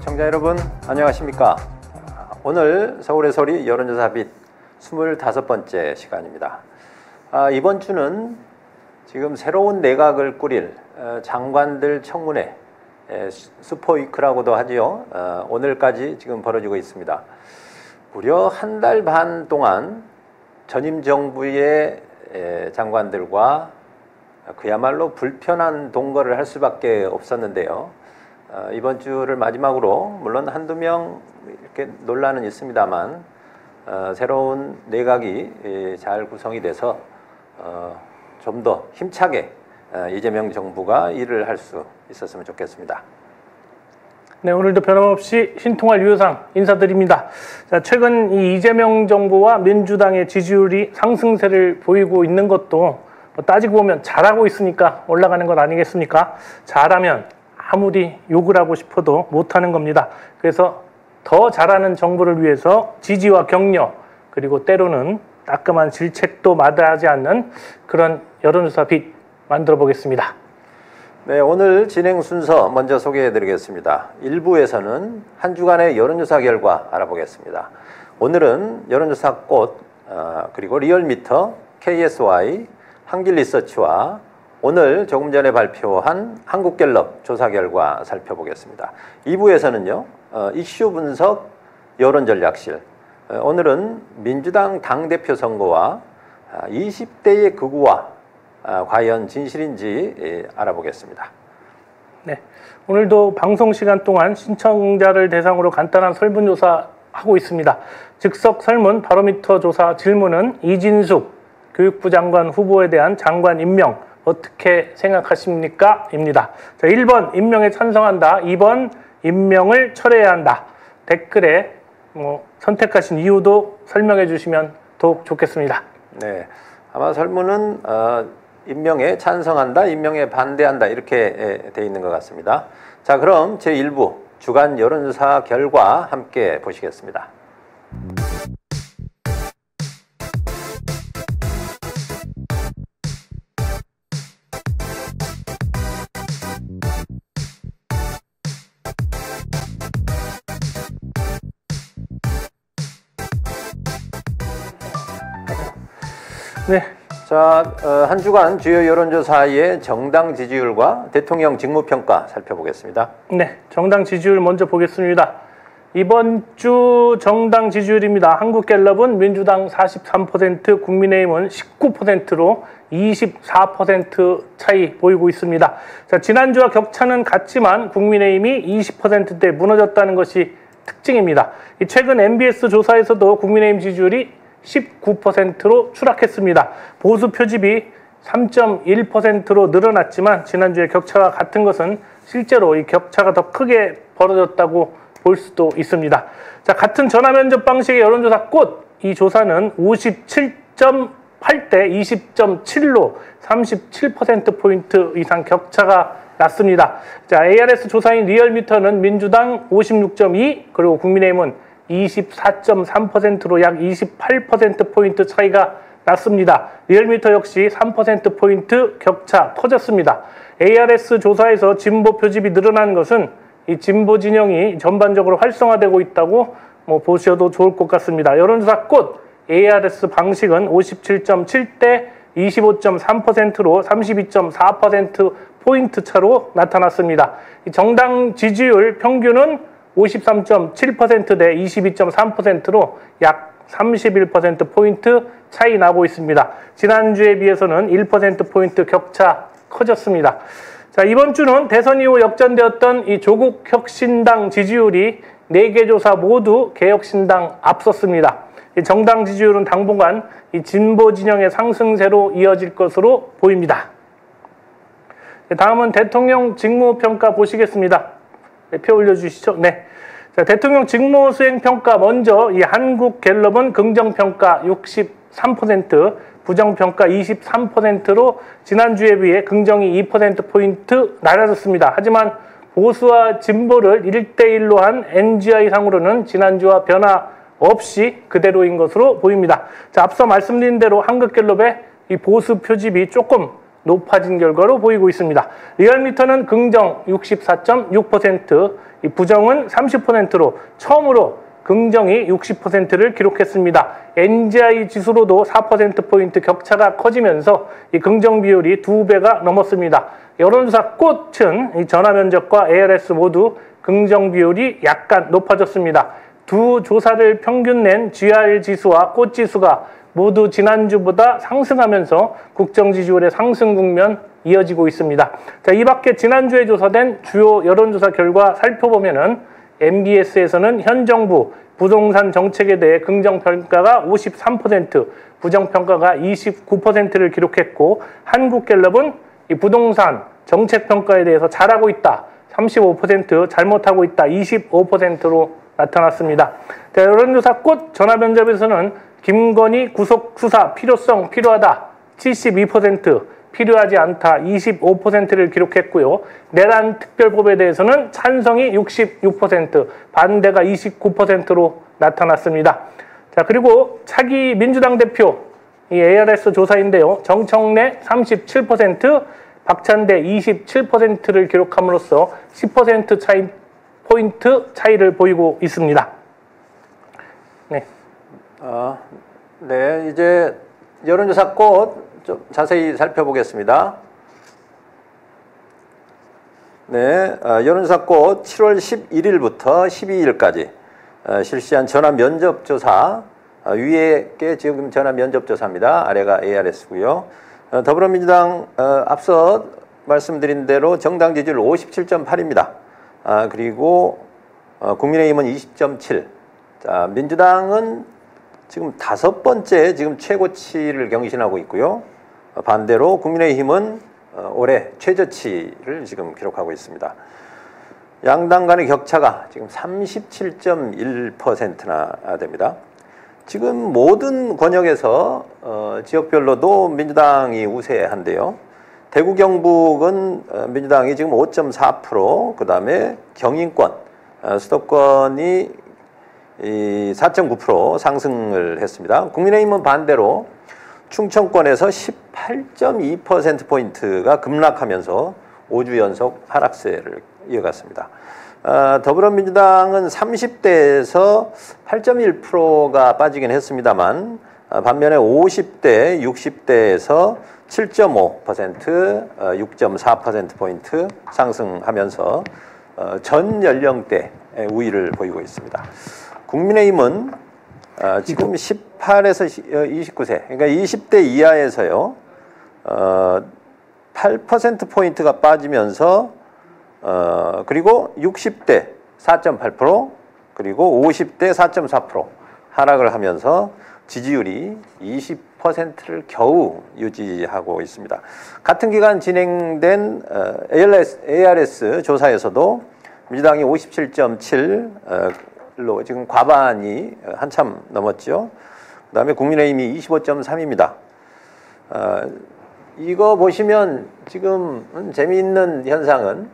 시청자 여러분 안녕하십니까. 오늘 서울의 소리 여론조사 빗 25번째 시간입니다. 이번 주는 지금 새로운 내각을 꾸릴 장관들 청문회 슈퍼위크라고도 하지요. 오늘까지 지금 벌어지고 있습니다. 무려 한 달 반 동안 전임 정부의 장관들과 그야말로 불편한 동거를 할 수밖에 없었는데요. 이번 주를 마지막으로 물론 한두 명 이렇게 논란은 있습니다만 새로운 내각이 잘 구성이 돼서 좀 더 힘차게 이재명 정부가 일을 할 수 있었으면 좋겠습니다. 네, 오늘도 변함없이 신통할 유효상 인사드립니다. 자, 최근 이 이재명 정부와 민주당의 지지율이 상승세를 보이고 있는 것도 따지고 보면 잘하고 있으니까 올라가는 것 아니겠습니까? 잘하면 아무리 욕을 하고 싶어도 못하는 겁니다. 그래서 더 잘하는 정부를 위해서 지지와 격려 그리고 때로는 따끔한 질책도 마다하지 않는 그런 여론조사 빗 만들어 보겠습니다. 네, 오늘 진행 순서 먼저 소개해 드리겠습니다. 1부에서는 한 주간의 여론조사 결과 알아보겠습니다. 오늘은 여론조사 꽃 그리고 리얼미터, KSY, 한길리서치와 오늘 조금 전에 발표한 한국갤럽 조사 결과 살펴보겠습니다. 2부에서는요. 이슈 분석 여론전략실, 오늘은 민주당 당대표 선거와 20대의 극우와 과연 진실인지 알아보겠습니다. 네, 오늘도 방송 시간 동안 신청자를 대상으로 간단한 설문조사 하고 있습니다. 즉석 설문 바로미터 조사 질문은 이진숙 교육부 장관 후보에 대한 장관 임명 어떻게 생각하십니까? 입니다. 자, 1번 임명에 찬성한다. 2번 임명을 철회해야 한다. 댓글에 선택하신 이유도 설명해 주시면 더욱 좋겠습니다. 네, 아마 설문은 임명에 찬성한다, 임명에 반대한다 이렇게 돼 있는 것 같습니다. 자, 그럼 제1부 주간 여론조사 결과 함께 보시겠습니다. 네. 자, 한 주간 주요 여론조사의 정당 지지율과 대통령 직무평가 살펴보겠습니다. 네, 정당 지지율 먼저 보겠습니다. 이번 주 정당 지지율입니다. 한국갤럽은 민주당 43%, 국민의힘은 19%로 24% 차이 보이고 있습니다. 자, 지난주와 격차는 같지만 국민의힘이 20%대 무너졌다는 것이 특징입니다. 최근 MBS 조사에서도 국민의힘 지지율이 19%로 추락했습니다. 보수 표집이 3.1%로 늘어났지만 지난주에 격차가 같은 것은 실제로 이 격차가 더 크게 벌어졌다고 볼 수도 있습니다. 자, 같은 전화면접 방식의 여론조사 꽃, 이 조사는 57.8대 20.7로 37%포인트 이상 격차가 났습니다. 자, ARS 조사인 리얼미터는 민주당 56.2 그리고 국민의힘은 24.3%로 약 28%포인트 차이가 났습니다. 리얼미터 역시 3%포인트 격차 커졌습니다. ARS 조사에서 진보 표집이 늘어나는 것은 이 진보 진영이 전반적으로 활성화되고 있다고 보셔도 좋을 것 같습니다. 여론조사 꽃 ARS 방식은 57.7대 25.3%로 32.4%포인트 차로 나타났습니다. 정당 지지율 평균은 53.7%대 22.3%로 약 31%포인트 차이 나고 있습니다. 지난주에 비해서는 1%포인트 격차 커졌습니다. 자, 이번 주는 대선 이후 역전되었던 이 조국 혁신당 지지율이 4개 조사 모두 개혁신당 앞섰습니다. 이 정당 지지율은 당분간 이 진보 진영의 상승세로 이어질 것으로 보입니다. 다음은 대통령 직무평가 보시겠습니다. 네, 표 올려주시죠. 네. 자, 대통령 직무 수행 평가 먼저 이 한국갤럽은 긍정평가 63%, 부정평가 23%로 지난주에 비해 긍정이 2%포인트 낮아졌습니다. 하지만 보수와 진보를 1대1로 한 NGI상으로는 지난주와 변화 없이 그대로인 것으로 보입니다. 자, 앞서 말씀드린 대로 한국갤럽의 이 보수 표집이 조금 높아진 결과로 보이고 있습니다. 리얼미터는 긍정 64.6%, 부정은 30%로 처음으로 긍정이 60%를 기록했습니다. NGI 지수로도 4%포인트 격차가 커지면서 이 긍정 비율이 2배가 넘었습니다. 여론조사 꽃은 이 전화 면접과 ARS 모두 긍정 비율이 약간 높아졌습니다. 두 조사를 평균 낸 GR 지수와 꽃 지수가 모두 지난주보다 상승하면서 국정 지지율의 상승 국면 이어지고 있습니다. 자, 이 밖에 지난주에 조사된 주요 여론조사 결과 살펴보면은 MBS에서는 현 정부 부동산 정책에 대해 긍정 평가가 53%, 부정 평가가 29%를 기록했고, 한국갤럽은 이 부동산 정책 평가에 대해서 잘하고 있다 35%, 잘못하고 있다 25%로 나타났습니다. 자, 여론조사 꽃 전화 면접에서는 김건희 구속 수사 필요성 필요하다 72%, 필요하지 않다 25%를 기록했고요. 내란 특별법에 대해서는 찬성이 66%, 반대가 29%로 나타났습니다. 자, 그리고 차기 민주당 대표 이 ARS 조사인데요. 정청래 37%, 박찬대 27%를 기록함으로써 10% 포인트 차이를 보이고 있습니다. 네. 네, 이제 여론조사 꽃 좀 자세히 살펴보겠습니다. 네, 여론조사 꽃 7월 11일부터 12일까지 실시한 전화 면접조사, 위에 게 지금 전화 면접조사입니다. 아래가 ARS고요. 더불어민주당 앞서 말씀드린 대로 정당 지지율 57.8입니다. 그리고 국민의힘은 20.7. 자, 민주당은 지금 5번째 지금 최고치를 경신하고 있고요. 반대로 국민의힘은 올해 최저치를 지금 기록하고 있습니다. 양당 간의 격차가 지금 37.1%나 됩니다. 지금 모든 권역에서 지역별로도 민주당이 우세한데요. 대구 경북은 민주당이 지금 5.4%, 그 다음에 경인권, 수도권이 4.9% 상승을 했습니다. 국민의힘은 반대로 충청권에서 18.2%포인트가 급락하면서 5주 연속 하락세를 이어갔습니다. 더불어민주당은 30대에서 8.1%가 빠지긴 했습니다만, 반면에 50대, 60대에서 7.5%, 6.4%포인트 상승하면서 전 연령대 우위를 보이고 있습니다. 국민의힘은 지금 18에서 29세, 그러니까 20대 이하에서요, 8%포인트가 빠지면서, 그리고 60대 4.8%, 그리고 50대 4.4% 하락을 하면서 지지율이 20%를 겨우 유지하고 있습니다. 같은 기간 진행된 ARS 조사에서도 민주당이 57.7로 지금 과반이 한참 넘었죠. 그 다음에 국민의힘이 25.3입니다. 이거 보시면 지금 재미있는 현상은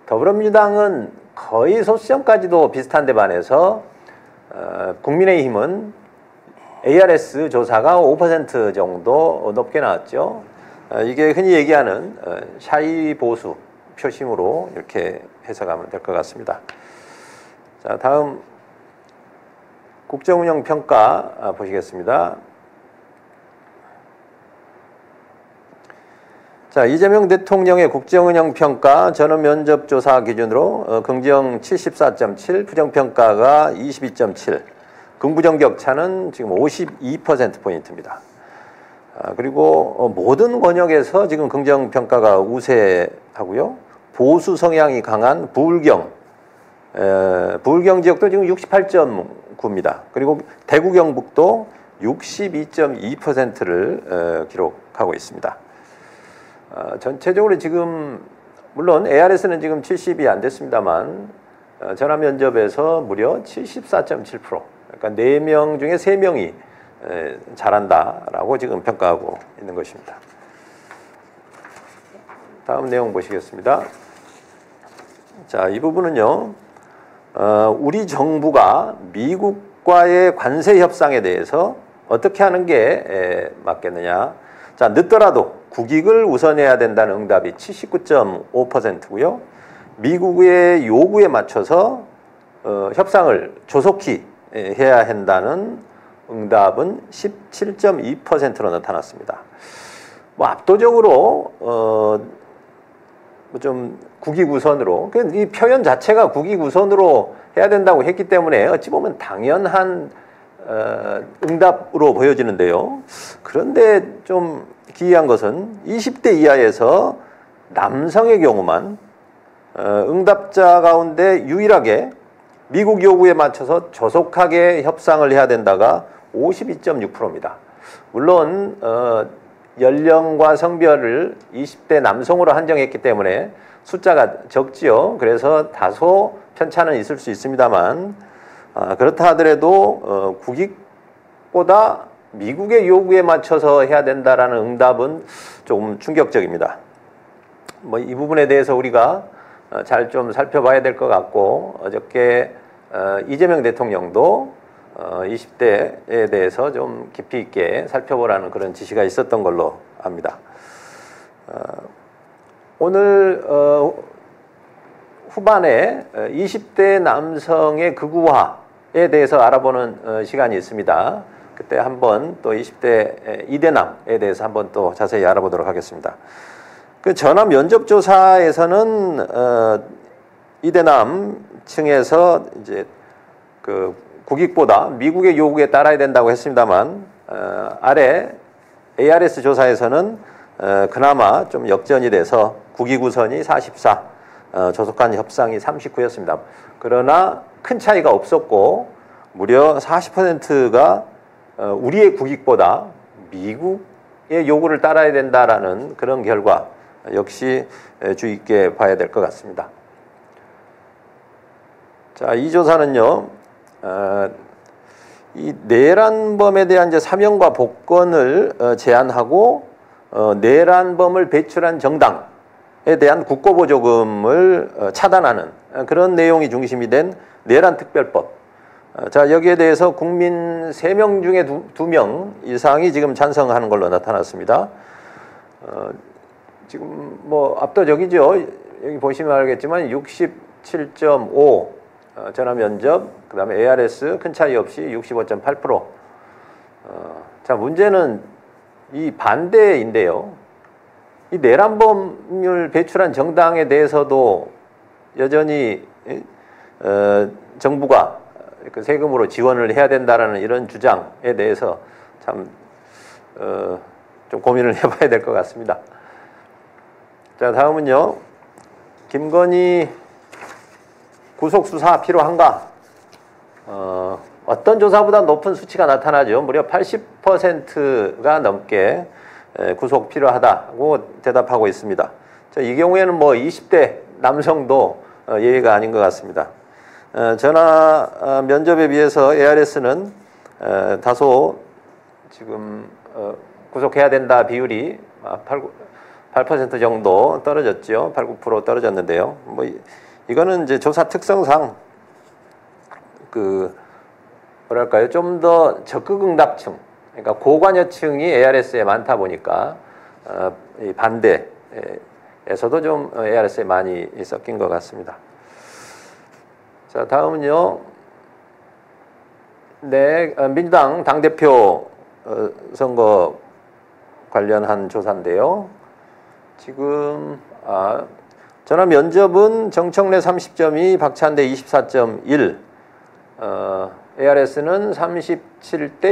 더불어민주당은 거의 소수점까지도 비슷한데 반해서 국민의힘은 ARS 조사가 5% 정도 높게 나왔죠. 이게 흔히 얘기하는 샤이 보수 표심으로 이렇게 해석하면 될 것 같습니다. 자, 다음 국정운영 평가 보시겠습니다. 자, 이재명 대통령의 국정운영 평가 전원 면접 조사 기준으로 긍정 74.7, 부정 평가가 22.7, 긍부정 격차는 지금 52%포인트입니다. 그리고 모든 권역에서 지금 긍정 평가가 우세하고요. 보수 성향이 강한 부울경 지역도 지금 68.9입니다. 그리고 대구 경북도 62.2%를 기록하고 있습니다. 전체적으로 지금 물론 ARS는 지금 70이 안 됐습니다만 전화 면접에서 무려 74.7%, 그러니까 4명 중에 3명이 잘한다라고 지금 평가하고 있는 것입니다. 다음 내용 보시겠습니다. 자, 이 부분은요, 우리 정부가 미국과의 관세 협상에 대해서 어떻게 하는 게 맞겠느냐. 자, 늦더라도 국익을 우선해야 된다는 응답이 79.5%고요. 미국의 요구에 맞춰서 협상을 조속히 해야 한다는 응답은 17.2%로 나타났습니다. 뭐 압도적으로 좀 국익 우선으로, 이 표현 자체가 국익 우선으로 해야 된다고 했기 때문에 어찌 보면 당연한 응답으로 보여지는데요. 그런데 좀 기이한 것은 20대 이하에서 남성의 경우만 응답자 가운데 유일하게 미국 요구에 맞춰서 조속하게 협상을 해야 된다가 52.6%입니다. 물론 연령과 성별을 20대 남성으로 한정했기 때문에 숫자가 적지요. 그래서 다소 편차는 있을 수 있습니다만 그렇다 하더라도 국익보다 미국의 요구에 맞춰서 해야 된다라는 응답은 조금 충격적입니다. 뭐 이 부분에 대해서 우리가 잘 좀 살펴봐야 될 것 같고, 어저께 이재명 대통령도 20대에 대해서 좀 깊이 있게 살펴보라는 그런 지시가 있었던 걸로 압니다. 오늘 후반에 20대 남성의 극우화에 대해서 알아보는 시간이 있습니다. 그때 한번 또 20대 이대남에 대해서 한번 또 자세히 알아보도록 하겠습니다. 그 전화 면접조사에서는 이대남 층에서 이제 그 국익보다 미국의 요구에 따라야 된다고 했습니다만, 아래 ARS 조사에서는 그나마 좀 역전이 돼서 국익 우선이 44, 조속한 협상이 39였습니다. 그러나 큰 차이가 없었고 무려 40%가 우리의 국익보다 미국의 요구를 따라야 된다라는 그런 결과, 역시 주의 있게 봐야 될 것 같습니다. 자, 이 조사는요, 이 내란범에 대한 이제 사명과 복권을 제한하고 내란범을 배출한 정당에 대한 국고보조금을 차단하는 그런 내용이 중심이 된 내란특별법. 자, 여기에 대해서 국민 3명 중에 2명 이상이 지금 찬성하는 걸로 나타났습니다. 지금 뭐 압도적이죠. 여기 보시면 알겠지만 67.5 전화 면접, 그 다음에 ARS 큰 차이 없이 65.8%. 자, 문제는 이 반대인데요. 이 내란범을 배출한 정당에 대해서도 여전히 정부가 그 세금으로 지원을 해야 된다라는 이런 주장에 대해서 참 좀 고민을 해봐야 될 것 같습니다. 자, 다음은요, 김건희 구속수사 필요한가? 어떤 조사보다 높은 수치가 나타나죠. 무려 80%가 넘게 구속 필요하다고 대답하고 있습니다. 자, 이 경우에는 뭐 20대 남성도 예외가 아닌 것 같습니다. 전화 면접에 비해서 ARS는 다소 지금 구속해야 된다 비율이 8% 정도 떨어졌죠. 8, 9% 떨어졌는데요. 뭐 이거는 이제 조사 특성상 그 뭐랄까요, 좀 더 적극 응답층, 그러니까 고관여층이 ARS에 많다 보니까 이 반대에서도 좀 ARS에 많이 섞인 것 같습니다. 자, 다음은요, 네, 민주당 당대표 선거 관련한 조사인데요. 지금 전화 면접은 정청래 30.2, 박찬대 24.1, ARS는 37대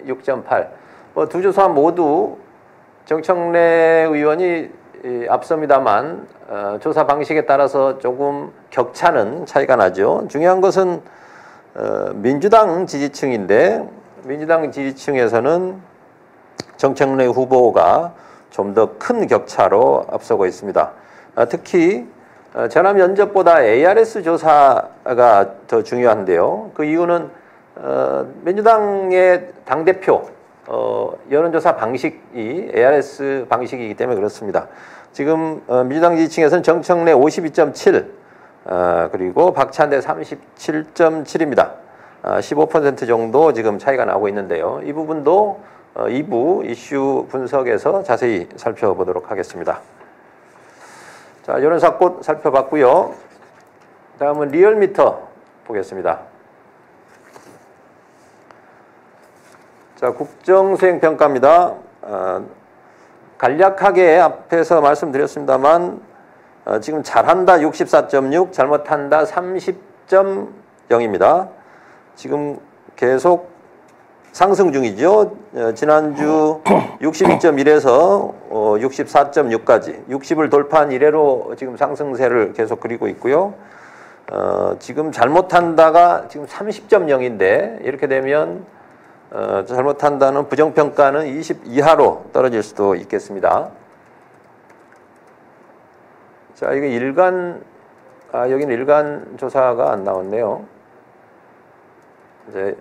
26.8. 뭐 두 조사 모두 정청래 의원이 앞섭니다만 조사 방식에 따라서 조금 격차는 차이가 나죠. 중요한 것은 민주당 지지층인데, 민주당 지지층에서는 정청래 후보가 좀 더 큰 격차로 앞서고 있습니다. 특히 전화 면접보다 ARS 조사가 더 중요한데요. 그 이유는 민주당의 당대표 여론조사 방식이 ARS 방식이기 때문에 그렇습니다. 지금 민주당 지지층에서는 정청래 52.7, 그리고 박찬대 37.7입니다. 15% 정도 지금 차이가 나고 있는데요. 이 부분도 2부 이슈 분석에서 자세히 살펴보도록 하겠습니다. 자, 여론사꽃 살펴봤고요. 다음은 리얼미터 보겠습니다. 자, 국정수행평가입니다. 간략하게 앞에서 말씀드렸습니다만 지금 잘한다 64.6, 잘못한다 30.0입니다. 지금 계속 상승 중이죠. 지난주 62.1에서 64.6까지 60을 돌파한 이래로 지금 상승세를 계속 그리고 있고요. 지금 잘못한다가 지금 30.0인데 이렇게 되면 잘못한다는 부정평가는 20 이하로 떨어질 수도 있겠습니다. 자, 이게 여기는 일간 조사가 안 나왔네요. 이제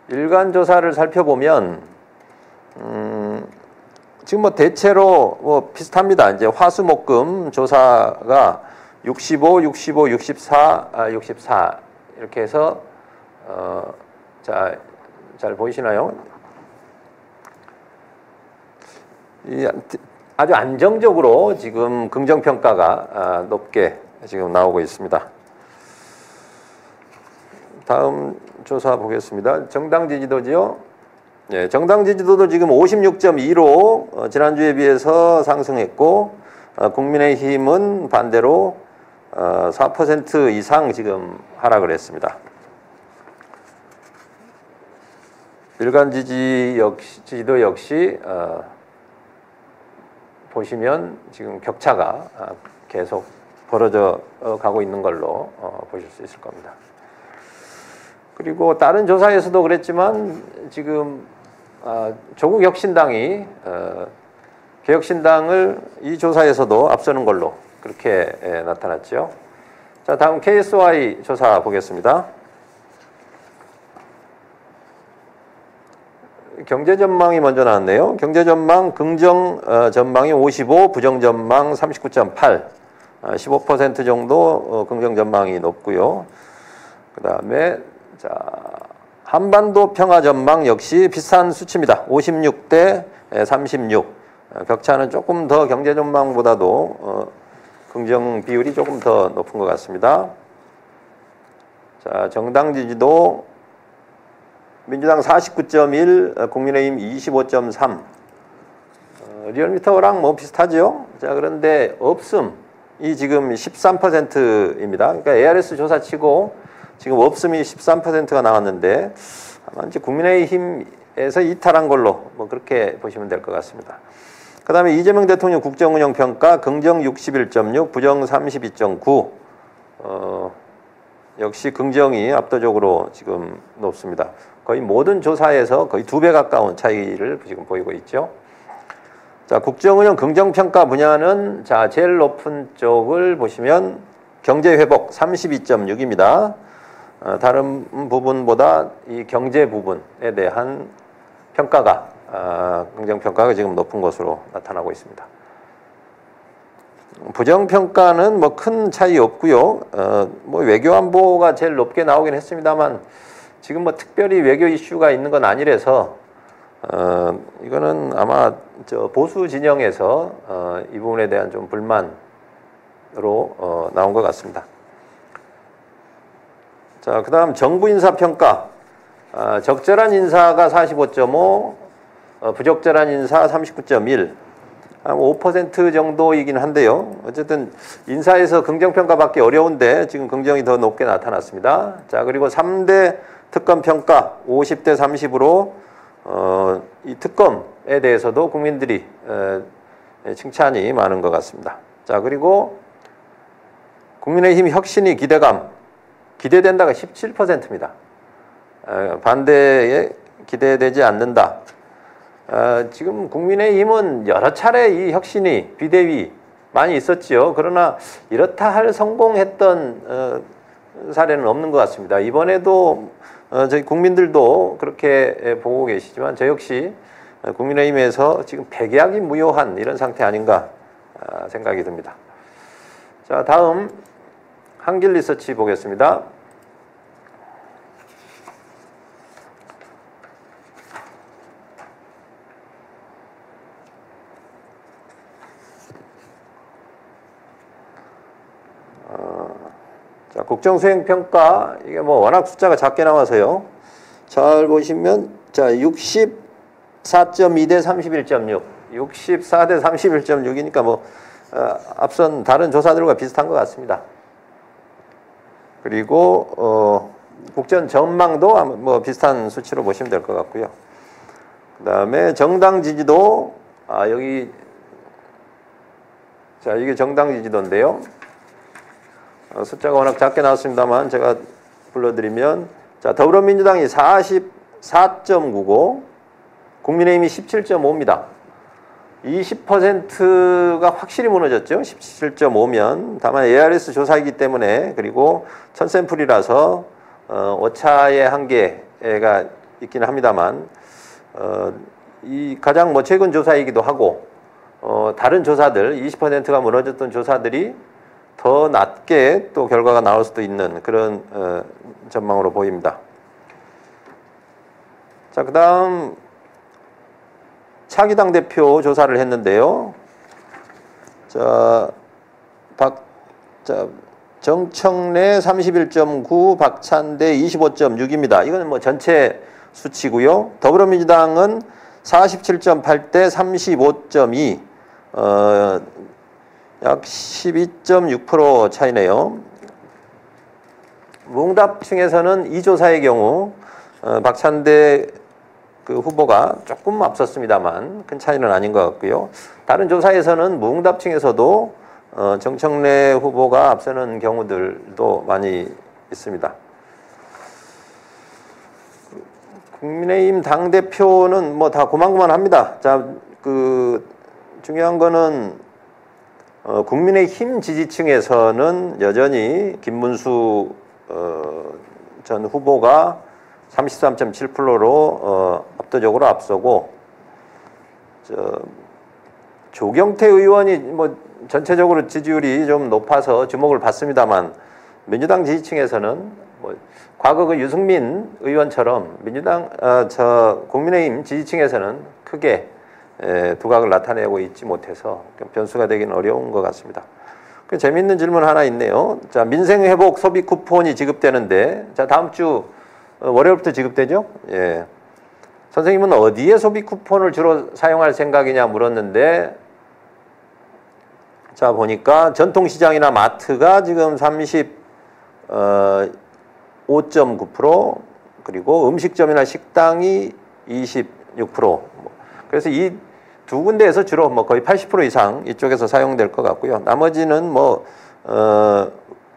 일간 조사를 살펴보면 지금 뭐 대체로 뭐 비슷합니다. 이제 화수목금 조사가 65, 65, 64, 64 이렇게 해서 자, 잘 보이시나요? 아주 안정적으로 지금 긍정평가가 높게 지금 나오고 있습니다. 다음 조사 보겠습니다. 정당 지지도지요. 네, 정당 지지도도 지금 56.2로 지난주에 비해서 상승했고 국민의힘은 반대로 4% 이상 지금 하락을 했습니다. 일간 지지도 역시 보시면 지금 격차가 계속 벌어져 가고 있는 걸로 보실 수 있을 겁니다. 그리고 다른 조사에서도 그랬지만 지금 조국 혁신당이 개혁신당을 이 조사에서도 앞서는 걸로 그렇게 나타났죠. 자, 다음 KSY 조사 보겠습니다. 경제 전망이 먼저 나왔네요. 경제 전망 긍정 전망이 55, 부정 전망 39.8, 15% 정도 긍정 전망이 높고요. 그다음에 자, 한반도 평화 전망 역시 비슷한 수치입니다. 56대 36. 격차는 조금 더 경제 전망보다도 긍정 비율이 조금 더 높은 것 같습니다. 자, 정당 지지도 민주당 49.1, 국민의힘 25.3. 리얼미터랑 뭐 비슷하죠. 자, 그런데 없음이 지금 13%입니다. 그러니까 ARS 조사치고 지금 없음이 13%가 나왔는데 아마 이제 국민의힘에서 이탈한 걸로 뭐 그렇게 보시면 될 것 같습니다. 그 다음에 이재명 대통령 국정운영평가 긍정 61.6, 부정 32.9. 역시 긍정이 압도적으로 지금 높습니다. 거의 모든 조사에서 거의 2배 가까운 차이를 지금 보이고 있죠. 자, 국정운영 긍정평가 분야는 자, 제일 높은 쪽을 보시면 경제회복 32.6입니다. 다른 부분보다 이 경제 부분에 대한 평가가 긍정평가가 지금 높은 것으로 나타나고 있습니다. 부정평가는 뭐 큰 차이 없고요. 뭐 외교안보가 제일 높게 나오긴 했습니다만 지금 뭐 특별히 외교 이슈가 있는 건 아니라서 이거는 아마 저 보수 진영에서 이 부분에 대한 좀 불만으로 나온 것 같습니다. 자, 그다음 정부 인사 평가. 적절한 인사가 45.5, 부적절한 인사 39.1. 한 5% 정도이긴 한데요. 어쨌든 인사에서 긍정평가 받기 어려운데 지금 긍정이 더 높게 나타났습니다. 자, 그리고 3대 특검 평가 50대 30으로 이 특검에 대해서도 국민들이 칭찬이 많은 것 같습니다. 자, 그리고 국민의힘 혁신이 기대된다가 17%입니다. 반대에 기대되지 않는다. 지금 국민의힘은 여러 차례 이 혁신이 비대위 많이 있었지요. 그러나 이렇다 할 성공했던 사례는 없는 것 같습니다. 이번에도 저희 국민들도 그렇게 보고 계시지만 저 역시 국민의힘에서 지금 백약이 무효한 이런 상태 아닌가 생각이 듭니다. 자, 다음 한길리서치 보겠습니다. 자, 국정수행평가 이게 뭐 워낙 숫자가 작게 나와서요. 잘 보시면 자 64.2 대 31.6, 64 대 31.6이니까 뭐 앞선 다른 조사들과 비슷한 것 같습니다. 그리고 국정 전망도 뭐 비슷한 수치로 보시면 될 것 같고요. 그 다음에 정당 지지도 여기 자 이게 정당 지지도인데요. 숫자가 워낙 작게 나왔습니다만 제가 불러드리면 자 더불어민주당이 44.99, 국민의힘이 17.5입니다. 20%가 확실히 무너졌죠. 17.5면 다만 ARS 조사이기 때문에 그리고 첫 샘플이라서 오차의 한계가 있기는 합니다만 이 가장 뭐 최근 조사이기도 하고 다른 조사들 20%가 무너졌던 조사들이 더 낮게 또 결과가 나올 수도 있는 그런 전망으로 보입니다. 자, 그다음 차기 당대표 조사를 했는데요. 정청래 31.9, 박찬대 25.6입니다. 이건 뭐 전체 수치고요. 더불어민주당은 47.8 대 35.2, 약 12.6% 차이네요. 무응답층에서는 이 조사의 경우 박찬대 그 후보가 조금 앞섰습니다만 큰 차이는 아닌 것 같고요. 다른 조사에서는 무응답층에서도 정청래 후보가 앞서는 경우들도 많이 있습니다. 국민의힘 당대표는 뭐 다 고만고만합니다. 자, 그 중요한 거는 국민의힘 지지층에서는 여전히 김문수 전 후보가 33.7%로 압도적으로 앞서고 조경태 의원이 뭐 전체적으로 지지율이 좀 높아서 주목을 받습니다만 민주당 지지층에서는 뭐 과거 그 유승민 의원처럼 국민의힘 지지층에서는 크게 두각을 나타내고 있지 못해서 변수가 되기는 어려운 것 같습니다. 재미있는 질문 하나 있네요. 자, 민생회복 소비 쿠폰이 지급되는데 자 다음 주 월요일부터 지급되죠? 예. 선생님은 어디에 소비 쿠폰을 주로 사용할 생각이냐 물었는데 자 보니까 전통시장이나 마트가 지금 35.9%, 그리고 음식점이나 식당이 26%. 그래서 이 두 군데에서 주로 뭐 거의 80% 이상 이쪽에서 사용될 것 같고요. 나머지는 뭐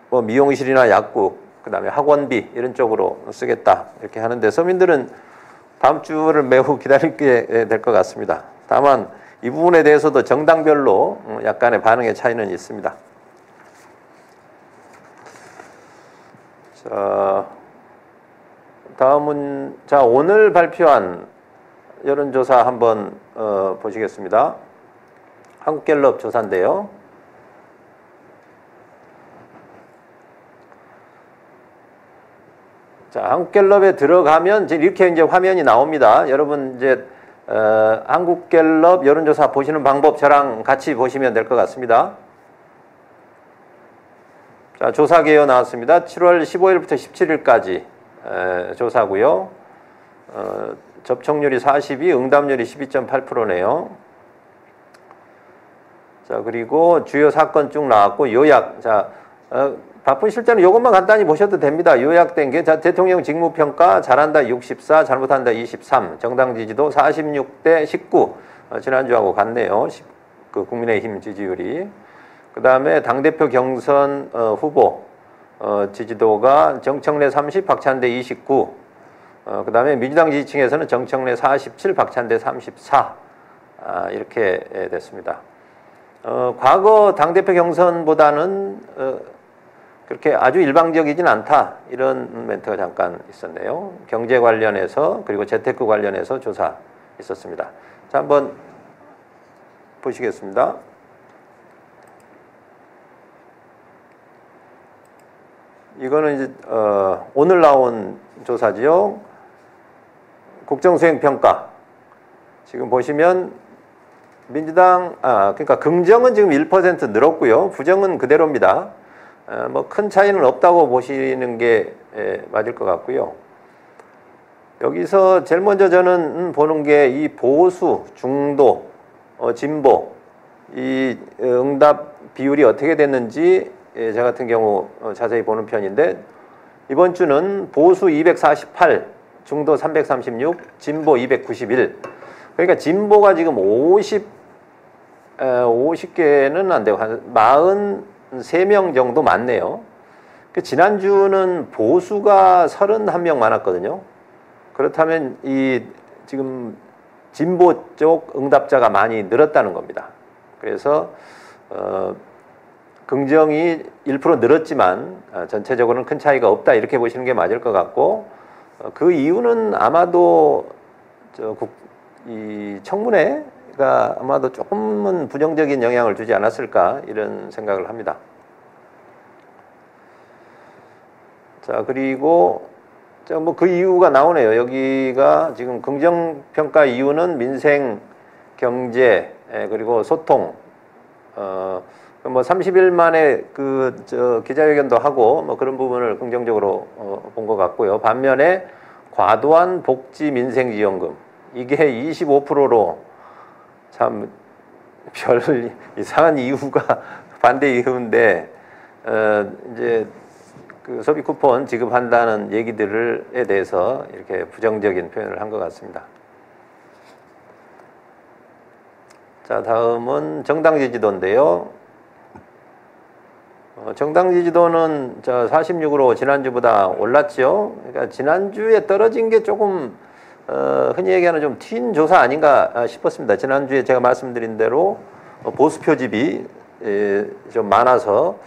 미용실이나 약국, 그다음에 학원비 이런 쪽으로 쓰겠다 이렇게 하는데 서민들은 다음 주를 매우 기다리게 될 것 같습니다. 다만 이 부분에 대해서도 정당별로 약간의 반응의 차이는 있습니다. 자, 다음은 자 오늘 발표한 여론조사 한번 보시겠습니다. 한국갤럽 조사인데요. 자, 한국갤럽에 들어가면 이렇게 이제 화면이 나옵니다. 여러분 이제 한국갤럽 여론조사 보시는 방법 저랑 같이 보시면 될 것 같습니다. 자, 조사 개요 나왔습니다. 7월 15일부터 17일까지 조사고요. 접촉률이 42, 응답률이 12.8%네요. 자, 그리고 주요 사건 쭉 나왔고 요약. 자, 바쁘실 때는 이것만 간단히 보셔도 됩니다. 요약된 게 자, 대통령 직무평가 잘한다 64, 잘못한다 23, 정당 지지도 46대 19. 지난주하고 같네요. 그 국민의힘 지지율이. 그 다음에 당대표 경선 후보 지지도가 정청래 30, 박찬대 29. 그 다음에 민주당 지지층에서는 정청래 47, 박찬대 34. 이렇게 됐습니다. 과거 당대표 경선보다는 그렇게 아주 일방적이진 않다. 이런 멘트가 잠깐 있었네요. 경제 관련해서 그리고 재테크 관련해서 조사 있었습니다. 자, 한번 보시겠습니다. 이거는 이제 오늘 나온 조사지요. 국정수행평가. 지금 보시면 민주당 그러니까 긍정은 지금 1% 늘었고요. 부정은 그대로입니다. 뭐 큰 차이는 없다고 보시는 게 맞을 것 같고요. 여기서 제일 먼저 저는 보는 게 이 보수, 중도, 진보 이 응답 비율이 어떻게 됐는지 저 같은 경우 자세히 보는 편인데, 이번 주는 보수 248, 중도 336, 진보 291. 그러니까 진보가 지금 50개는 안 되고 한 43명 정도 많네요. 지난주는 보수가 31명 많았거든요. 그렇다면 이 지금 진보 쪽 응답자가 많이 늘었다는 겁니다. 그래서 긍정이 1% 늘었지만 전체적으로는 큰 차이가 없다, 이렇게 보시는 게 맞을 것 같고, 그 이유는 아마도 이 청문회가 아마도 조금은 부정적인 영향을 주지 않았을까, 이런 생각을 합니다. 자, 그리고 뭐 그 이유가 나오네요. 여기가 지금 긍정평가 이유는 민생, 경제, 그리고 소통, 뭐 30일 만에 기자회견도 하고 뭐 그런 부분을 긍정적으로 본 것 같고요. 반면에 과도한 복지 민생지원금, 이게 25%로 참 별 이상한 이유가 반대 이유인데, 이제 그 소비 쿠폰 지급한다는 얘기들에 대해서 이렇게 부정적인 표현을 한 것 같습니다. 자, 다음은 정당 지지도인데요. 정당 지지도는 46으로 지난주보다 올랐죠. 그러니까 지난주에 떨어진 게 조금 흔히 얘기하는 좀 튄 조사 아닌가 싶었습니다. 지난주에 제가 말씀드린 대로 보수 표집이 좀 많아서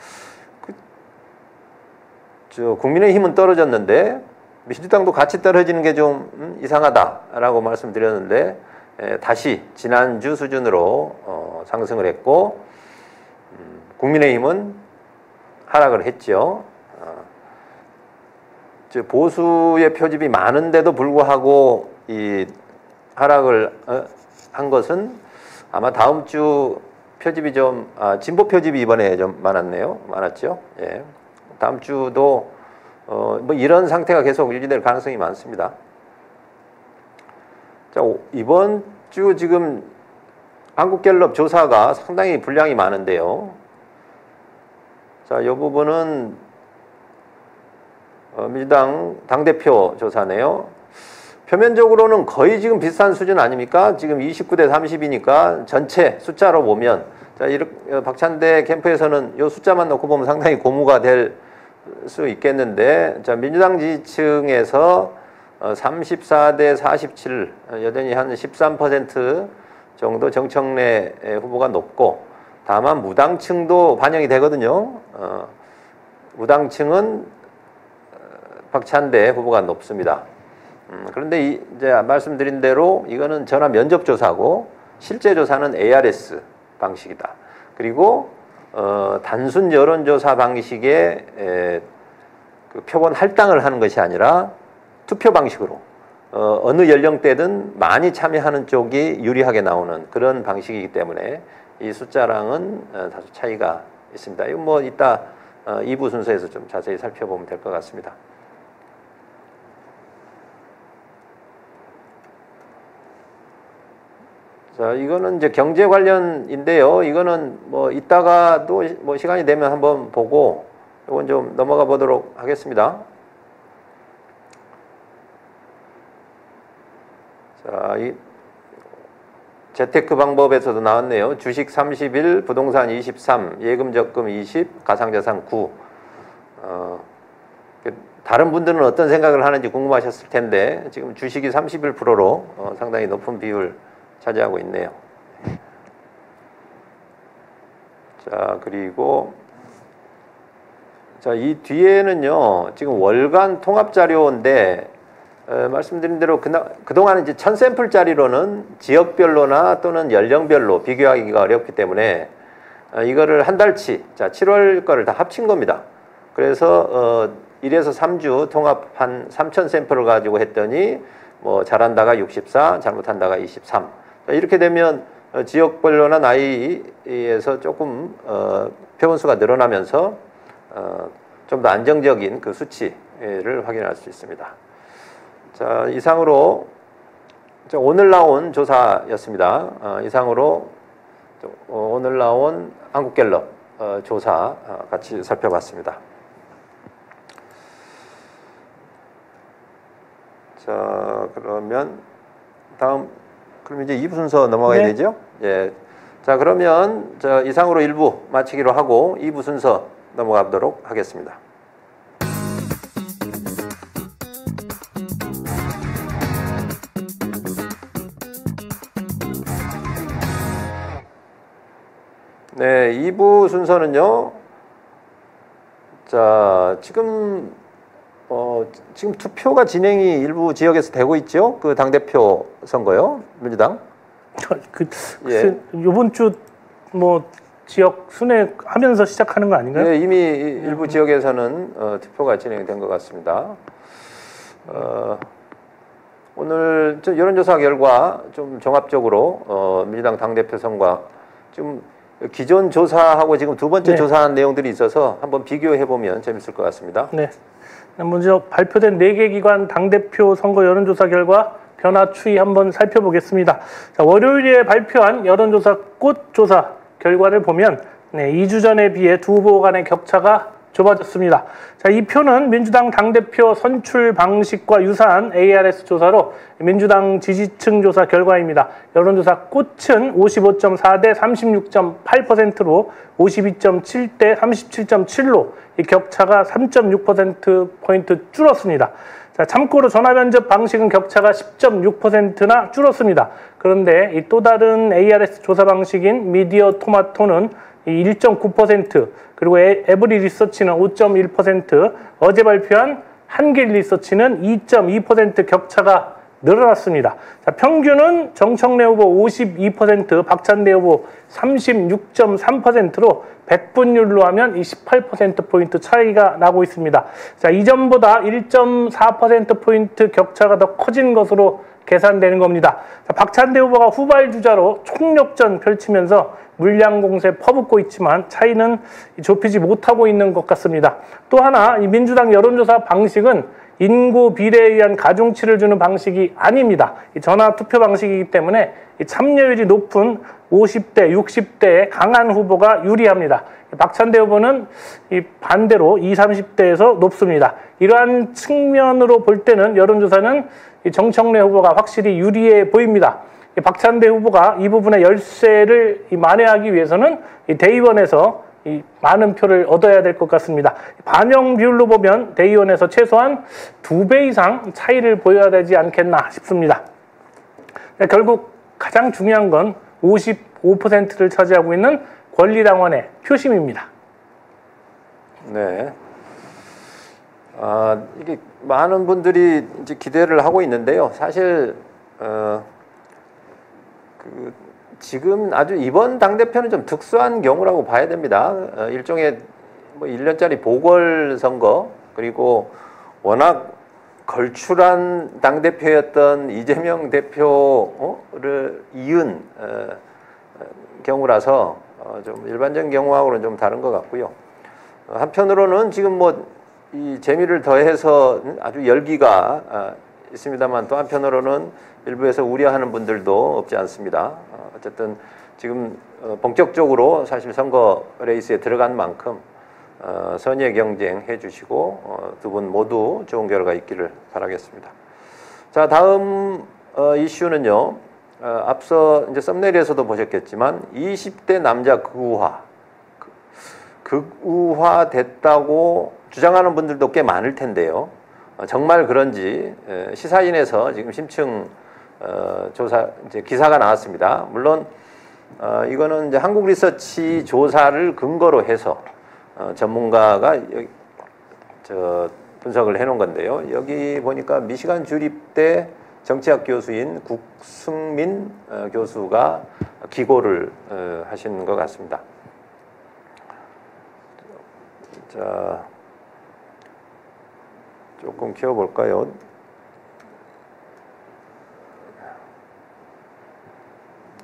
국민의힘은 떨어졌는데 민주당도 같이 떨어지는 게 좀 이상하다라고 말씀드렸는데, 다시 지난주 수준으로 상승을 했고, 국민의힘은 하락을 했죠. 보수의 표집이 많은데도 불구하고 이 하락을 한 것은 아마 다음 주 표집이 좀 진보 표집이 이번에 좀 많았죠. 예. 다음 주도 뭐 이런 상태가 계속 유지될 가능성이 많습니다. 자, 이번 주 지금 한국갤럽 조사가 상당히 분량이 많은데요. 자, 이 부분은 민주당 당대표 조사네요. 표면적으로는 거의 지금 비슷한 수준 아닙니까? 지금 29대 30이니까 전체 숫자로 보면, 자, 이렇게 박찬대 캠프에서는 이 숫자만 놓고 보면 상당히 고무가 될 수 있겠는데, 자, 민주당 지지층에서 34대 47, 여전히 한 13% 정도 정청래 후보가 높고, 다만 무당층도 반영이 되거든요. 무당층은 박찬대 후보가 높습니다. 그런데 이제 말씀드린 대로 이거는 전화 면접 조사고, 실제 조사는 ARS 방식이다. 그리고 단순 여론조사 방식의 그 표본 할당을 하는 것이 아니라 투표 방식으로 어느 연령대든 많이 참여하는 쪽이 유리하게 나오는 그런 방식이기 때문에 이 숫자랑은 다소 차이가 있습니다. 이거 뭐 이따 2부 순서에서 좀 자세히 살펴보면 될 것 같습니다. 자, 이거는 이제 경제 관련인데요. 이거는 뭐 이따가도 뭐 시간이 되면 한번 보고, 이건 좀 넘어가 보도록 하겠습니다. 자, 이 재테크 방법에서도 나왔네요. 주식 31, 부동산 23, 예금 적금 20, 가상자산 9. 다른 분들은 어떤 생각을 하는지 궁금하셨을 텐데, 지금 주식이 31%로 상당히 높은 비율 차지하고 있네요. 자, 그리고 자, 이 뒤에는요, 지금 월간 통합 자료인데, 말씀드린 대로 그동안 이제 1000샘플짜리로는 지역별로나 또는 연령별로 비교하기가 어렵기 때문에 이거를 한 달치, 자, 7월 거를 다 합친 겁니다. 그래서 1에서 3주 통합 한 3000샘플을 가지고 했더니 뭐 잘한다가 64, 잘못한다가 23. 이렇게 되면 지역별로나 나이에서 조금 표본수가 늘어나면서 좀 더 안정적인 그 수치를 확인할 수 있습니다. 자, 이상으로 오늘 나온 조사였습니다. 이상으로 오늘 나온 한국갤럽 조사 같이 살펴봤습니다. 자, 그러면 그럼 이제 2부 순서 넘어가야 되죠? 예. 자, 그러면 이상으로 1부 마치기로 하고 2부 순서 넘어가도록 하겠습니다. 네, 2부 순서는요. 자, 지금 투표가 진행이 일부 지역에서 되고 있죠. 그 당대표 선거요, 민주당. 이번 주 뭐 지역 순회하면서 시작하는 거 아닌가요? 네, 이미 일부 지역에서는 투표가 진행된 것 같습니다. 오늘 여론조사 결과 좀 종합적으로 민주당 당대표 선거 지금 기존 조사하고 지금 두 번째 조사한 내용들이 있어서 한번 비교해 보면 재밌을 것 같습니다. 네. 먼저 발표된 4개 기관 당대표 선거 여론조사 결과 변화 추이 한번 살펴보겠습니다. 자, 월요일에 발표한 여론조사 꽃조사 결과를 보면 2주 전에 비해 두 후보 간의 격차가 좁아졌습니다. 자, 이 표는 민주당 당대표 선출 방식과 유사한 ARS 조사로 민주당 지지층 조사 결과입니다. 여론조사 꽃은 55.4 대 36.8%로 52.7 대 37.7로 이 격차가 3.6%포인트 줄었습니다. 자, 참고로 전화면접 방식은 격차가 10.6%나 줄었습니다. 그런데 이 또 다른 ARS 조사 방식인 미디어 토마토는 1.9%, 그리고 에브리 리서치는 5.1%, 어제 발표한 한길 리서치는 2.2% 격차가 늘어났습니다. 자, 평균은 정청래 후보 52%, 박찬대 후보 36.3%로 100분율로 하면 28%포인트 차이가 나고 있습니다. 자, 이전보다 1.4%포인트 격차가 더 커진 것으로 계산되는 겁니다. 자, 박찬대 후보가 후발주자로 총력전 펼치면서 물량 공세 퍼붓고 있지만 차이는 좁히지 못하고 있는 것 같습니다. 또 하나, 이 민주당 여론조사 방식은 인구 비례에 의한 가중치를 주는 방식이 아닙니다. 이 전화 투표 방식이기 때문에 이 참여율이 높은 50대, 60대의 강한 후보가 유리합니다. 박찬대 후보는 이 반대로 20, 30대에서 높습니다. 이러한 측면으로 볼 때는 여론조사는 이 정청래 후보가 확실히 유리해 보입니다. 이 박찬대 후보가 이 부분의 열세를 만회하기 위해서는 이 대의원에서 이 많은 표를 얻어야 될 것 같습니다. 반영 비율로 보면 대의원에서 최소한 2배 이상 차이를 보여야 되지 않겠나 싶습니다. 결국 가장 중요한 건 55%를 차지하고 있는 권리당원의 표심입니다. 네. 이게 많은 분들이 이제 기대를 하고 있는데요. 사실 지금 아주 이번 당대표는 좀 특수한 경우라고 봐야 됩니다. 일종의 뭐 1년짜리 보궐선거, 그리고 워낙 걸출한 당대표였던 이재명 대표를 이은 경우라서 좀 일반적인 경우하고는 좀 다른 것 같고요. 한편으로는 지금 뭐 이 재미를 더해서 아주 열기가 있습니다만, 또 한편으로는 일부에서 우려하는 분들도 없지 않습니다. 어쨌든 지금 본격적으로 사실 선거 레이스에 들어간 만큼 선의 경쟁해 주시고 두 분 모두 좋은 결과 있기를 바라겠습니다. 자, 다음 이슈는요. 앞서 이제 썸네일에서도 보셨겠지만 20대 남자 극우화 됐다고 주장하는 분들도 꽤 많을 텐데요. 정말 그런지 시사인에서 지금 심층 조사 이제 기사가 나왔습니다. 물론 이거는 이제 한국 리서치 조사를 근거로 해서 전문가가 분석을 해놓은 건데요. 여기 보니까 미시간 주립대 정치학 교수인 국승민 교수가 기고를 하신 것 같습니다. 자, 조금 키워볼까요?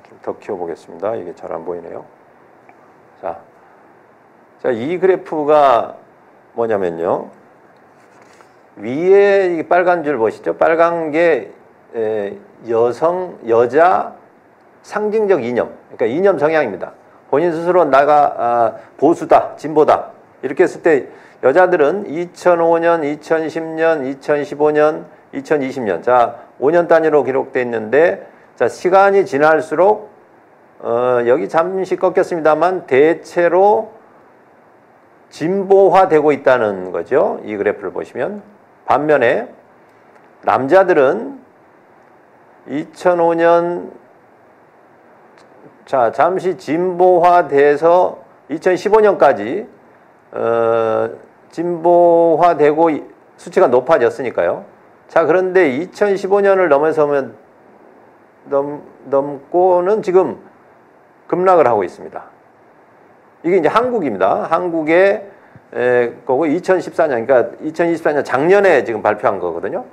좀 더 키워보겠습니다. 이게 잘 안 보이네요. 자, 이 그래프가 뭐냐면요. 위에 이 빨간 줄 보시죠? 빨간 게 여성, 여자 상징적 이념, 그러니까 이념 성향입니다. 본인 스스로 나가 보수다, 진보다 이렇게 했을 때 여자들은 2005년, 2010년, 2015년, 2020년 자 5년 단위로 기록되어 있는데 자 시간이 지날수록 여기 잠시 꺾였습니다만 대체로 진보화되고 있다는 거죠. 이 그래프를 보시면 반면에 남자들은 2005년 자 잠시 진보화돼서 2015년까지 진보화되고 수치가 높아졌으니까요. 자 그런데 2015년을 넘고는 지금 급락을 하고 있습니다. 이게 이제 한국입니다. 한국의 거고 2014년 그러니까 2024년 작년에 지금 발표한 거거든요.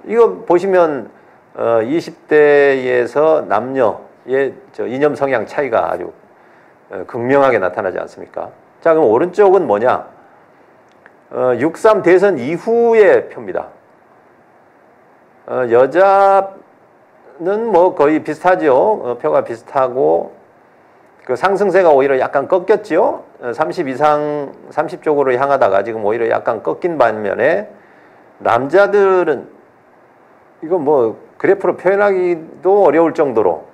이거 보시면 20대에서 남녀의 저 이념 성향 차이가 아주 극명하게 나타나지 않습니까? 자, 그럼 오른쪽은 뭐냐? 6.3 대선 이후의 표입니다. 여자는 뭐 거의 비슷하죠. 표가 비슷하고 그 상승세가 오히려 약간 꺾였죠. 30 이상 30쪽으로 향하다가 지금 오히려 약간 꺾인 반면에 남자들은 이거 뭐 그래프로 표현하기도 어려울 정도로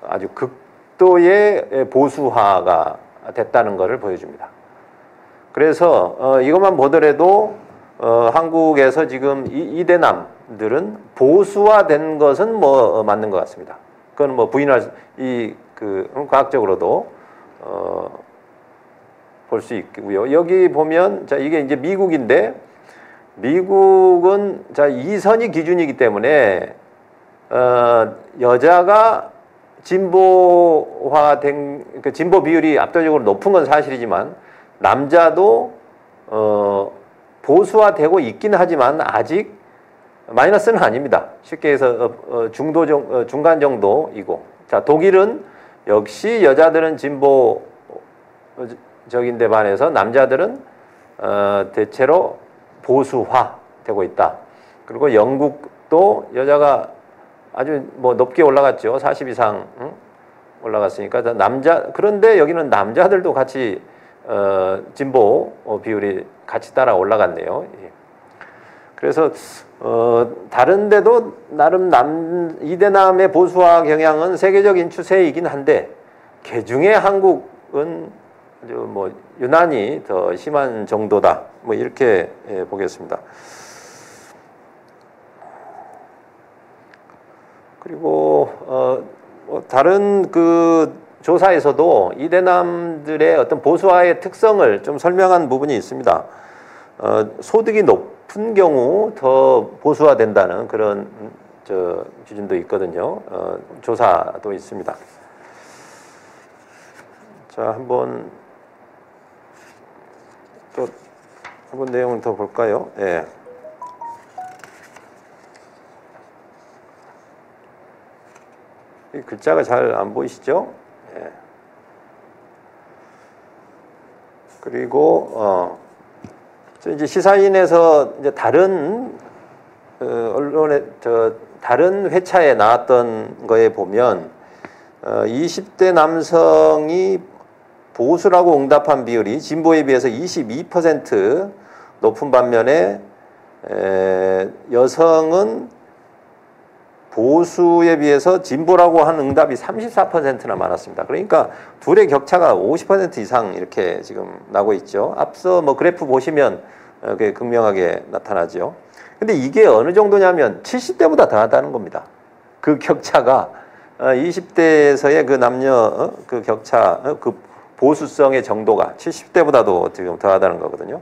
아주 극도의 보수화가 됐다는 것을 보여줍니다. 그래서 이것만 보더라도 한국에서 지금 이대남들은 보수화된 것은 뭐 맞는 것 같습니다. 그건 뭐 부인할 과학적으로도 볼 수 있고요. 여기 보면 자 이게 이제 미국인데 미국은 자 이선이 기준이기 때문에 여자가 진보화된 그 진보 비율이 압도적으로 높은 건 사실이지만 남자도 보수화되고 있긴 하지만 아직 마이너스는 아닙니다. 쉽게 해서 중간 정도이고 자 독일은 역시 여자들은 진보적인데 반해서 남자들은 대체로 보수화되고 있다. 그리고 영국도 여자가 아주 뭐 높게 올라갔죠. 40 이상 올라갔으니까 그런데 여기는 남자들도 같이 진보 비율이 같이 따라 올라갔네요. 그래서 다른데도 나름 이대남의 보수화 경향은 세계적인 추세이긴 한데 그중에 한국은 아주 뭐 유난히 더 심한 정도다. 뭐 이렇게 보겠습니다. 그리고 다른 그 조사에서도 이대남들의 어떤 보수화의 특성을 좀 설명한 부분이 있습니다. 소득이 높은 경우 더 보수화된다는 그런 기준도 있거든요. 조사도 있습니다. 자, 한번 내용을 더 볼까요? 예. 이 글자가 잘 안 보이시죠? 예. 그리고 이제 시사인에서 이제 다른 언론에 다른 회차에 나왔던 거에 보면 20대 남성이 보수라고 응답한 비율이 진보에 비해서 22% 높은 반면에 여성은 보수에 비해서 진보라고 한 응답이 34%나 많았습니다. 그러니까 둘의 격차가 50% 이상 이렇게 지금 나고 있죠. 앞서 뭐 그래프 보시면 그게 극명하게 나타나죠. 근데 이게 어느 정도냐면 70대보다 더하다는 겁니다. 그 격차가 20대에서의 그 남녀 그 격차, 그 보수성의 정도가 70대보다도 지금 더하다는 거거든요.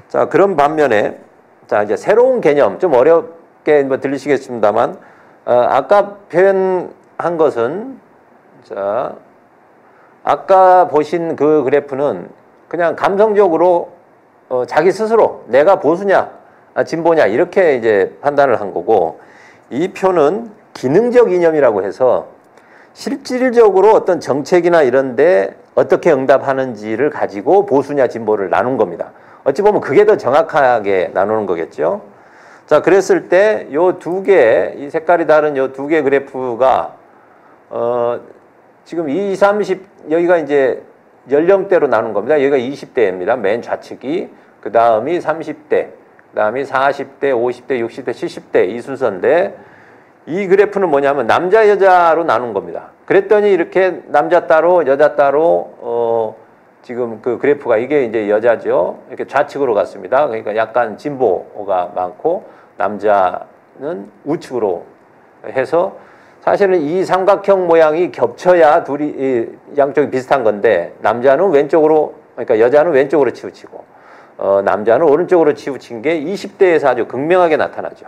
자, 그런 반면에 자, 이제 새로운 개념 좀 어렵게 뭐 들리시겠습니다만 아까 표현한 것은 자, 아까 보신 그 그래프는 그냥 감성적으로 자기 스스로 내가 보수냐 진보냐 이렇게 이제 판단을 한 거고 이 표는 기능적 이념이라고 해서 실질적으로 어떤 정책이나 이런데 어떻게 응답하는지를 가지고 보수냐 진보를 나눈 겁니다. 어찌 보면 그게 더 정확하게 나누는 거겠죠. 자, 그랬을 때 요 두 개, 이 색깔이 다른 요 두 개 그래프가 지금 20, 30 여기가 이제 연령대로 나눈 겁니다. 여기가 20대입니다. 맨 좌측이. 그 다음이 30대, 그 다음이 40대, 50대, 60대, 70대 이 순서인데 이 그래프는 뭐냐면 남자, 여자로 나눈 겁니다. 그랬더니 이렇게 남자 따로, 여자 따로 지금 그 그래프가 이게 이제 여자죠. 이렇게 좌측으로 갔습니다. 그러니까 약간 진보가 많고 남자는 우측으로 해서 사실은 이 삼각형 모양이 겹쳐야 둘이 양쪽이 비슷한 건데 남자는 왼쪽으로 그러니까 여자는 왼쪽으로 치우치고 남자는 오른쪽으로 치우친 게 20대에서 아주 극명하게 나타나죠.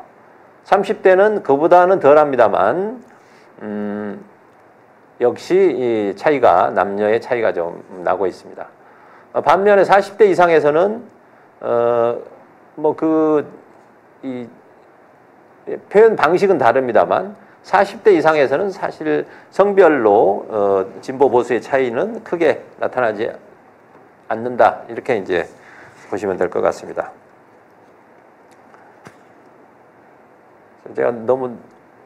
30대는 그보다는 덜합니다만 역시 이 차이가 남녀의 차이가 좀 나고 있습니다. 반면에 40대 이상에서는 이 표현 방식은 다릅니다만 40대 이상에서는 사실 성별로 진보 보수의 차이는 크게 나타나지 않는다. 이렇게 이제 보시면 될 것 같습니다. 제가 너무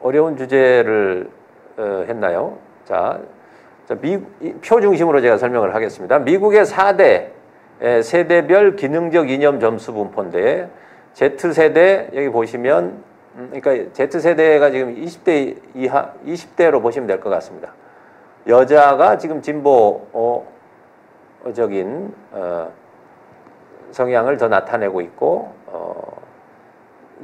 어려운 주제를 했나요? 자, 표 중심으로 제가 설명을 하겠습니다. 미국의 4대 세대별 기능적 이념 점수 분포인데 Z세대 여기 보시면 그러니까 Z세대가 지금 20대 이하 20대로 보시면 될 것 같습니다. 여자가 지금 진보적인 성향을 더 나타내고 있고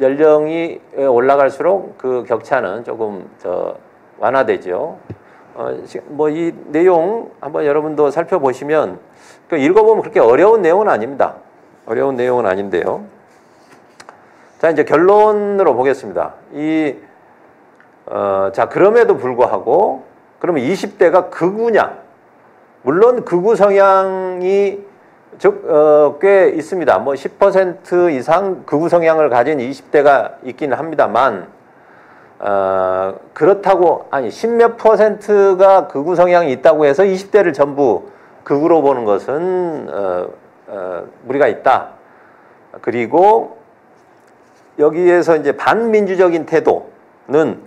연령이 올라갈수록 그 격차는 조금 더 완화되죠. 이 내용 한번 여러분도 살펴보시면 읽어보면 그렇게 어려운 내용은 아닙니다. 어려운 내용은 아닌데요. 자, 이제 결론으로 보겠습니다. 자, 그럼에도 불구하고 그러면 20대가 극우냐? 물론 극우 성향이 꽤 있습니다. 10% 이상 극우 성향을 가진 20대가 있기는 합니다만 그렇다고 십몇 %가 극우 성향이 있다고 해서 20대를 전부 극우로 보는 것은 무리가 있다. 그리고 여기에서 이제 반민주적인 태도는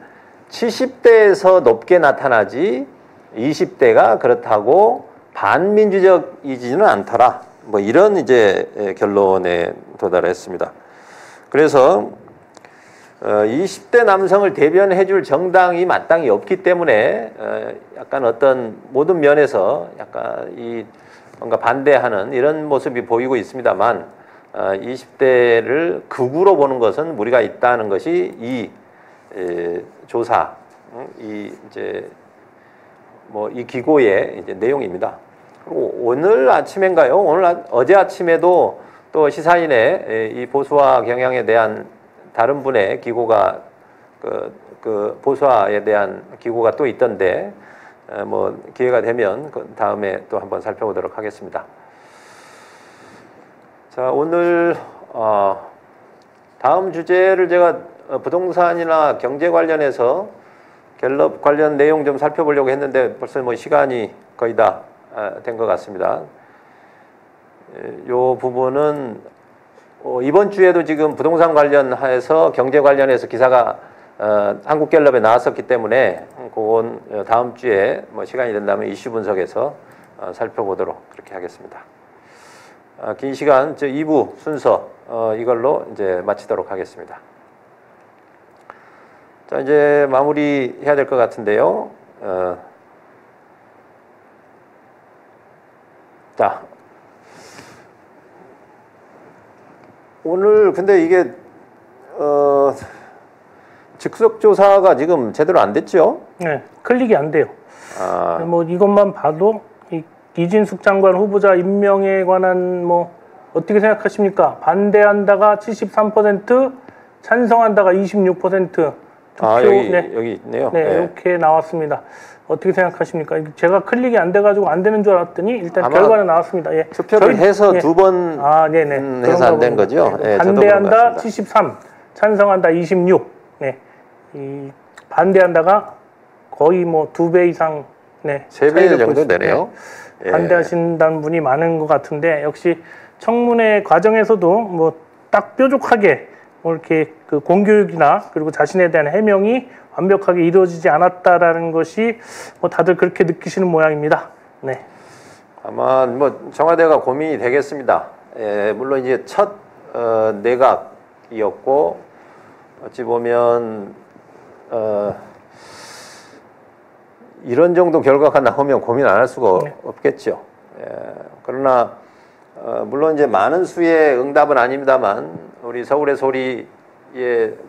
70대에서 높게 나타나지 20대가 그렇다고 반민주적이지는 않더라. 이런 이제 결론에 도달했습니다. 그래서 20대 남성을 대변해 줄 정당이 마땅히 없기 때문에 약간 어떤 모든 면에서 약간 뭔가 반대하는 이런 모습이 보이고 있습니다만 20대를 극우로 보는 것은 무리가 있다는 것이 이 조사, 이 기고의 이제 내용입니다. 그리고 오늘 아침인가요? 어제 아침에도 또 시사인의 이 보수화 경향에 대한 다른 분의 기고가 그 보수화에 대한 기고가 또 있던데 기회가 되면 다음에 또 한번 살펴보도록 하겠습니다. 자, 오늘 다음 주제를 제가 부동산이나 경제 관련해서 갤럽 관련 내용 좀 살펴보려고 했는데 벌써 시간이 거의 다 된 것 같습니다. 요 부분은 이번 주에도 지금 부동산 관련해서 경제 관련해서 기사가 한국갤럽에 나왔었기 때문에 그건 다음 주에 시간이 된다면 이슈 분석에서 살펴보도록 그렇게 하겠습니다. 긴 시간 2부 순서 이걸로 이제 마치도록 하겠습니다. 자, 이제 마무리 해야 될 것 같은데요. 자, 오늘 근데 이게 즉석 조사가 지금 제대로 안 됐죠? 네, 클릭이 안 돼요. 이것만 봐도 이진숙 장관 후보자 임명에 관한 어떻게 생각하십니까? 반대한다가 73%, 찬성한다가 26%. 여기 있네요. 네, 이렇게 나왔습니다. 어떻게 생각하십니까? 제가 클릭이 안 돼가지고 안 되는 줄 알았더니 일단 결과는 나왔습니다. 예. 투표를 해서 두 번 해서 안 된 거죠? 네, 반대한다 73, 찬성한다 26. 네, 이 반대한다가 거의 2배 이상, 3배 정도 되네요. 예. 반대하신다는 분이 많은 것 같은데 역시 청문회 과정에서도 뭐 딱 뾰족하게 뭐 이렇게 그 공교육이나 그리고 자신에 대한 해명이 완벽하게 이루어지지 않았다라는 것이 뭐 다들 그렇게 느끼시는 모양입니다. 네. 아마 뭐 청와대가 고민이 되겠습니다. 예, 물론 이제 첫 내각이었고 어찌 보면 이런 정도 결과가 나오면 고민 안 할 수가 없겠죠. 예, 그러나 물론 이제 많은 수의 응답은 아닙니다만 우리 서울의 소리의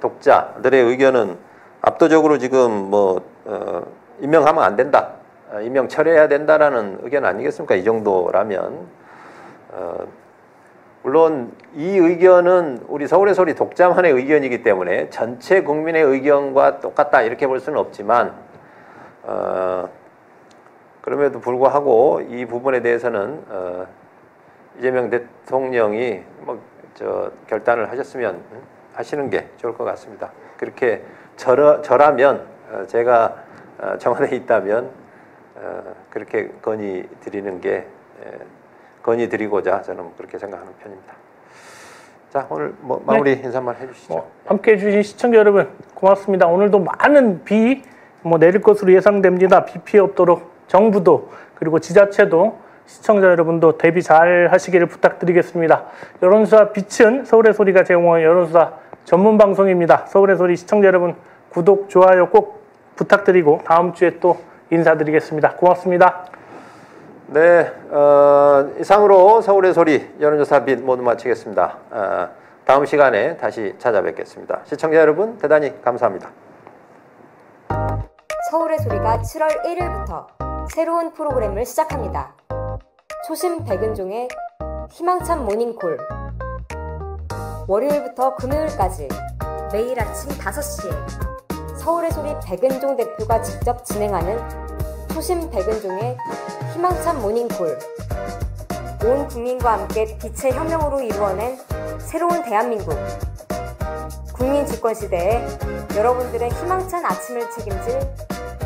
독자들의 의견은 압도적으로 지금 뭐 임명하면 안 된다, 임명 철회해야 된다라는 의견 아니겠습니까? 이 정도라면 물론 이 의견은 우리 서울의 소리 독자만의 의견이기 때문에 전체 국민의 의견과 똑같다 이렇게 볼 수는 없지만 그럼에도 불구하고 이 부분에 대해서는 이재명 대통령이 뭐 결단을 하셨으면 하시는 게 좋을 것 같습니다. 그렇게 저라면 제가 청와대에 있다면 그렇게 건의드리고자 저는 그렇게 생각하는 편입니다. 자, 오늘 뭐 마무리 인사만 해주시죠. 함께해 주신 시청자 여러분 고맙습니다. 오늘도 많은 비 내릴 것으로 예상됩니다. 비 피해 없도록 정부도 그리고 지자체도 시청자 여러분도 대비 잘 하시기를 부탁드리겠습니다. 여론수사 빛은 서울의 소리가 제공하는 여론수사 전문 방송입니다. 서울의 소리 시청자 여러분 구독, 좋아요 꼭 부탁드리고 다음 주에 또 인사드리겠습니다. 고맙습니다. 네, 이상으로 서울의 소리 여론조사 빛 모두 마치겠습니다. 다음 시간에 다시 찾아뵙겠습니다. 시청자 여러분 대단히 감사합니다. 서울의 소리가 7월 1일부터 새로운 프로그램을 시작합니다. 초심 백은종의 희망찬 모닝콜, 월요일부터 금요일까지 매일 아침 5시에 서울의 소리 백은종 대표가 직접 진행하는 초심 백은종의 희망찬 모닝콜, 온 국민과 함께 빛의 혁명으로 이루어낸 새로운 대한민국, 국민 집권 시대에 여러분들의 희망찬 아침을 책임질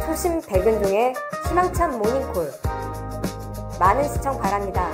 초심 백은종의 희망찬 모닝콜, 많은 시청 바랍니다.